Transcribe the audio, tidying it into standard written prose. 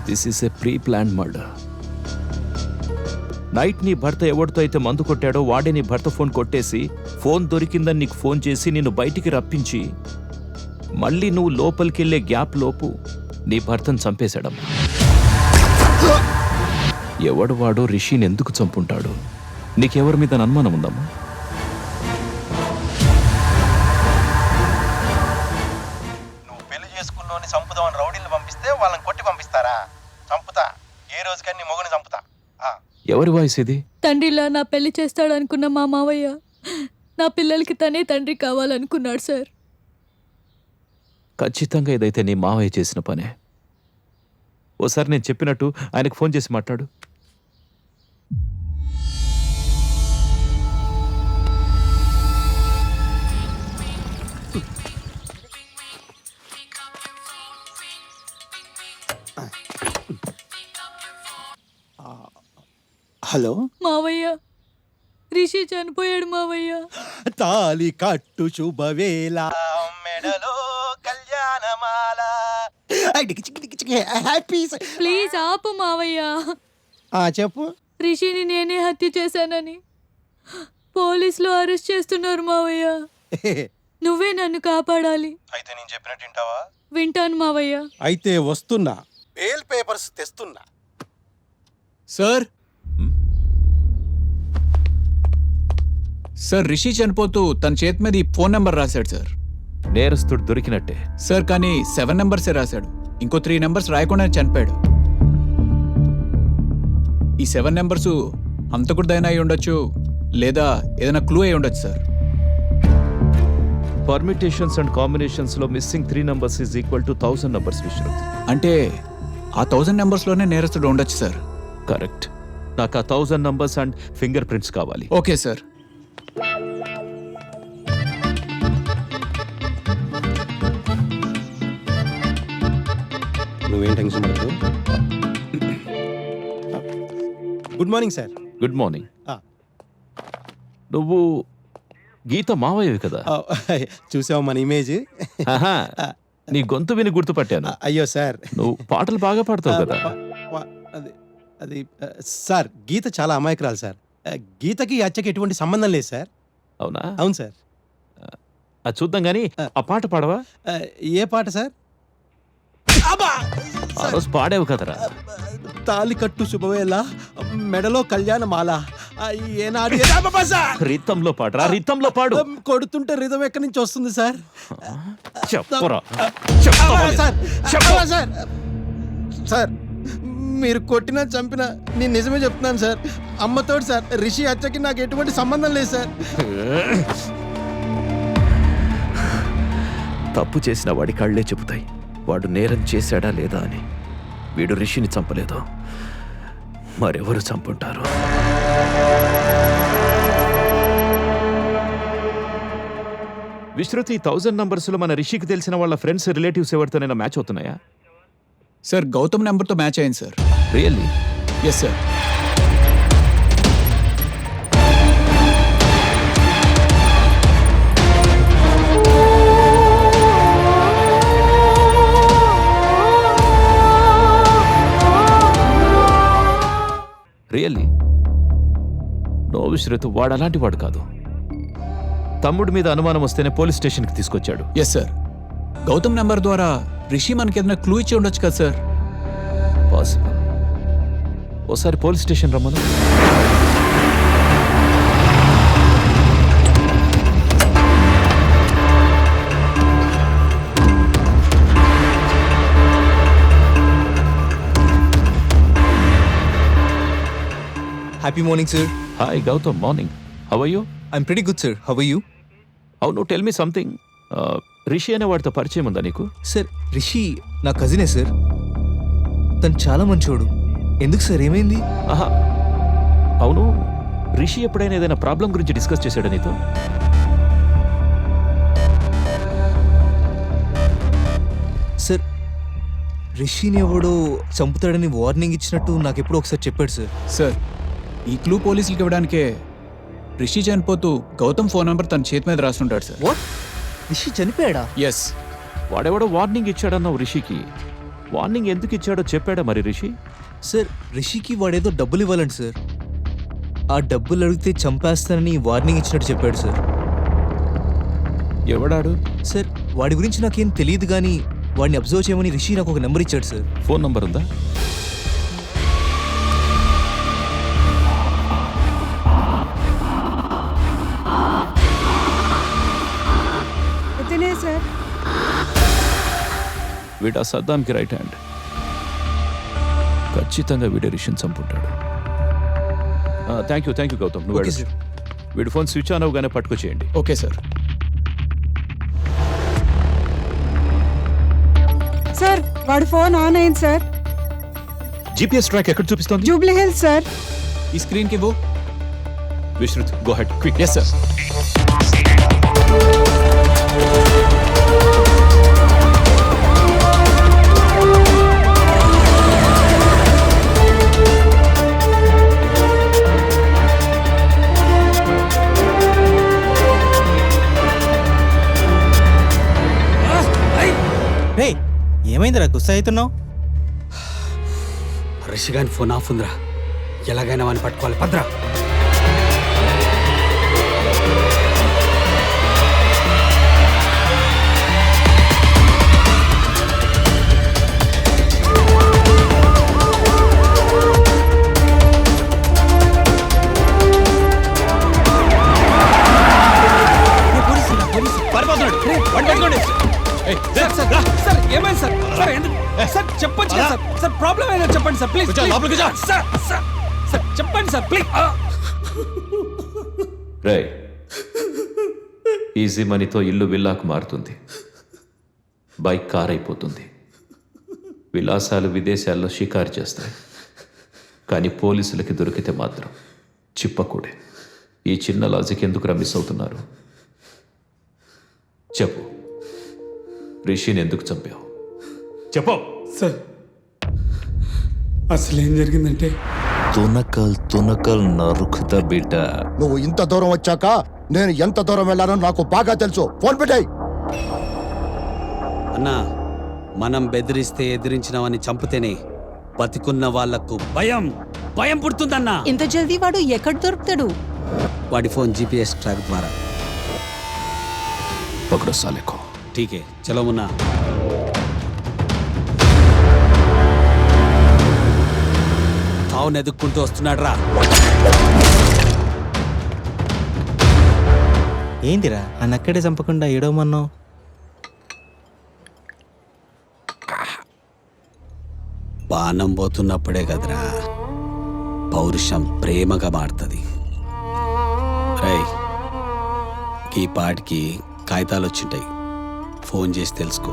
This is a pre plan murder. Night నీ భర్త ఎవరితో అయితే మందు కొట్టాడో వాడే నీ భర్త ఫోన్ కొట్టేసి ఫోన్ దొరికిందని నీకు ఫోన్ చేసి నిన్ను బయటికి రప్పించి మళ్ళీ నువ్వు లోపలికి వెళ్ళే గ్యాప్ లోపు నీ భర్తను చంపేశాడమ్మా. ఎవడు వాడో రిషిని ఎందుకు చంపుంటాడు? నీకెవరి మీద అనుమానం ఉందమ్మా? నువ్వు పెళ్లి చేసుకున్నోని చంపుదామని రౌడీలు పంపిస్తే వాళ్ళని కొట్టి పంపిస్తారా? చంపుతా, ఏ రోజుకని నీ మొగుని చంపుతా. ఎవరి వాయిస్ ఇది? తండ్రిలా నా పెళ్లి చేస్తాడనుకున్న మా మావయ్య నా పిల్లలకి తనే తండ్రి కావాలనుకున్నాడు సార్. ఖచ్చితంగా ఇదైతే నీ మావయ్య చేసిన పనే. ఓసారి నేను చెప్పినట్టు ఆయనకు ఫోన్ చేసి మాట్లాడు. హలో మావయ్య, రిషి చనిపోయాడు మావయ్య. తాలి కట్టు శుభవేళ, మెడలో కళ్యాణమాల. ప్లీజ్ ఆపు మావయ్య. చెప్పు. రిషిని నేనే హత్య చేశానని పోలీసులు అరెస్ట్ చేస్తున్నారు మావయ్య. నువ్వే నన్ను కాపాడాలి. అయితే నేను చెప్పినట్టు వింటావా? వింటాను మావయ్య. అయితే వస్తున్నా, బెయిల్ పేపర్స్ తెస్తున్నా. సార్ సార్ రిషి చనిపోతూ తన చేతి మీద ఈ ఫోన్ నెంబర్ రాశాడు సార్. నేరస్తుడు దొరికినట్టే సార్, కానీ 7 నెంబర్సే రాశాడు. ఇంకో 3 నెంబర్స్ రాయకుండా చనిపోయాడు. ఈ 7 నెంబర్సు హంతకుడిదైనా అయి ఉండొచ్చు, లేదా ఏదైనా క్లూ అయి ఉండొచ్చు సార్. పర్మిటేషన్స్ అండ్ కాంబినేషన్స్ లో missing 3 numbers is equal to 1000 numbers. Vishrut, అంటే ఆ 1000 నెంబర్స్లోనే నేరస్తుడు ఉండొచ్చు సార్. కరెక్ట్. నాకు ఆ 1000 numbers అండ్ ఫింగర్ ప్రింట్స్ కావాలి. Okay sir. నువ్వేం టెన్షన్ పడదు. Good morning sir. Good morning. నువ్వు గీత మావయ్యవి కదా? చూసావు మన ఇమేజ్. ఆహా, నీ గొంతు విని గుర్తుపట్టాను. అయ్యో సార్, నువ్వు పాటలు బాగా పాడతావు కదా? అది సార్, గీత చాలా అమాయకురాలు సార్. గీతకి హత్యకి ఎటువంటి సంబంధం లేదు సార్. అవునా? అవును సార్. అది చూద్దాం గానీ ఆ పాట పాడవా? ఏ పాట సార్? ఆ రోజు పాడేవు కదరా. తాలి కట్టు శుభవేళ, మెడలో కళ్యాణమాల. ఏనాడు రితంలో పాడరా, రితంలో పాడు. కొడుతుంటే రిధం ఎక్కడి నుంచి వస్తుంది సార్? చెప్పరా. సార్ సార్, మీరు కొట్టినా చంపినా నేను నిజమే చెప్తున్నాను సార్. అమ్మతోడు సార్, రిషి హత్యకి నాకు ఎటువంటి సంబంధం లేదు సార్. తప్పు చేసిన వాడి కళ్ళే చెబుతాయి వాడు నేరం చేశాడా లేదా అని. వీడు రిషిని చంపలేదు, మరెవరు చంపుంటారు? విశ్రుతి, 1000 numbers లో మన రిషికి తెలిసిన వాళ్ళ ఫ్రెండ్స్, రిలేటివ్స్ ఎవరితోనైనా మ్యాచ్ అవుతున్నాయా? సార్ గౌతమ్ నెంబర్తో మ్యాచ్ అయింది sir. Really? Yes sir. Really? No Vishruti, వాడు అలాంటి వాడు కాదు. తమ్ముడి మీద అనుమానం వస్తేనే పోలీస్ స్టేషన్కి తీసుకొచ్చాడు. Yes sir. గౌతమ్ నెంబర్ ద్వారా రిషి మనకి ఏదైనా క్లూ ఇచ్చి ఉండొచ్చు కదా సార్? పాసిబుల్. ఓసారి పోలీస్ స్టేషన్ రమ్మను. Happy morning, sir. Hi Gautam, morning. How are you? I'm pretty good, sir. How are you? అవును, టెల్ మీ సంథింగ్. రిషి అనే వాడితో పరిచయం ఉందా నీకు? సార్, రిషి నా కజినే సార్. తను చాలా మంచోడు. ఎందుకు సార్, ఏమైంది? ఆహా, అవును, రిషి ఎప్పుడైనా ఏదైనా ప్రాబ్లం గురించి డిస్కస్ చేశాడా నీతో? సార్, రిషిని ఎవడో చంపుతాడని వార్నింగ్ ఇచ్చినట్టు నాకు ఎప్పుడో ఒకసారి చెప్పాడు సార్. సార్, ఈ క్లూ పోలీసులకు ఇవ్వడానికే రిషి చనిపోతూ గౌతమ్ ఫోన్ నెంబర్ తన చేతి మీద రాస్తుంటాడు సార్. వాట్? రిషి చనిపోయాడా? ఎస్. వాడెవడో వార్నింగ్ ఇచ్చాడన్నావు రిషికి. వార్నింగ్ ఎందుకు ఇచ్చాడో చెప్పాడా మరి రిషి? సార్ రిషికి వాడేదో డబ్బులు ఇవ్వాలండి సార్. ఆ డబ్బులు అడిగితే చంపేస్తానని వార్నింగ్ ఇచ్చినట్టు చెప్పాడు సార్. ఎవడాడు? సార్ వాడి గురించి నాకేం తెలియదు కానీ వాడిని అబ్జర్వ్ చేయమని రిషి నాకు ఒక నెంబర్ ఇచ్చాడు సార్. ఫోన్ నంబర్ ఉందా? ఇతనే సార్. వీడు ఆ సద్దాంకి రైట్ హ్యాండ్. ఖచ్చితంగా వీడే రిషిని చంపుంటాడు. Thank you Gautam. నువ్వు ఓకే వెళ్ళు. సార్. వీడి ఫోన్ స్విచ్ ఆన్ అవగానే పట్టుకొచ్చేయండి. Okay sir. సార్ వాడి ఫోన్ ఆన్ అయింది సార్. జీపీఎస్ ట్రాక్ ఎక్కడ చూపిస్తోంది? జూబ్లీ హిల్స్ సార్. ఈ స్క్రీన్కి ఇవ్వు. Vishruth, go ahead quick. Yes sir. రే ఏమైందిరా గుస్సా అవుతున్నావు? రిషిగాని ఫోన్ ఆఫ్ ఉందిరా. ఎలాగైనా వాడిని పట్టుకోవాలి. భద్రా సార్ ఏమైంది సార్? సార్ ఎందుకు సార్ చెప్పొచ్చు కదా సార్. సార్ ప్రాబ్లం ఏదో చెప్పండి sir please. Sir sir sir చెప్పండి సార్ ప్లీజ్. రే, ఈజీ మనీతో ఇల్లు విల్లాకు మారుతుంది, బైక్ కార్ అయిపోతుంది, విలాసాలు విదేశాల్లో షికారు చేస్తాయి. కానీ పోలీసులకి దొరికితే మాత్రం చిప్పకూడే. ఈ చిన్న లాజిక్ ఎందుకు మిస్ అవుతున్నారు? చెప్పు, రిషిని ఎందుకు చంపావు? చెప్పు. సార్ అసలు ఏం జరిగిందంటే తునకల్ నరుకుతా బిడ్డ. నువ్వు ఇంత దూరం వచ్చాక నేను ఎంత దూరం వెళ్ళానో నాకు బాగా తెలుసు. ఫోన్ పెట్టాయి. అన్నా, మనం బెదిరిస్తే ఎదిరించినవని చంపితేనే బతికున్న వాళ్లకు భయం పుడుతుందన్నా. ఇంత జల్దీ వాడు ఎక్కడ దొరుకుతాడు? వాడి ఫోన్ జీపీఎస్ ట్రాక్ ద్వారా. పకడో సాలేకో. ఠీకే చలో మున్నా. తావును ఎదుక్కుంటూ వస్తున్నాడు రా. ఏందిరా అన్నక్కడే చంపకుండా ఏడవమన్నావు? బాణం పోతున్నప్పుడే కదరా పౌరుషం ప్రేమగా మారుతుంది. రై, ఈ పాటికి కాగితాలు వచ్చింటాయి, ఫోన్ చేసి తెలుసుకో.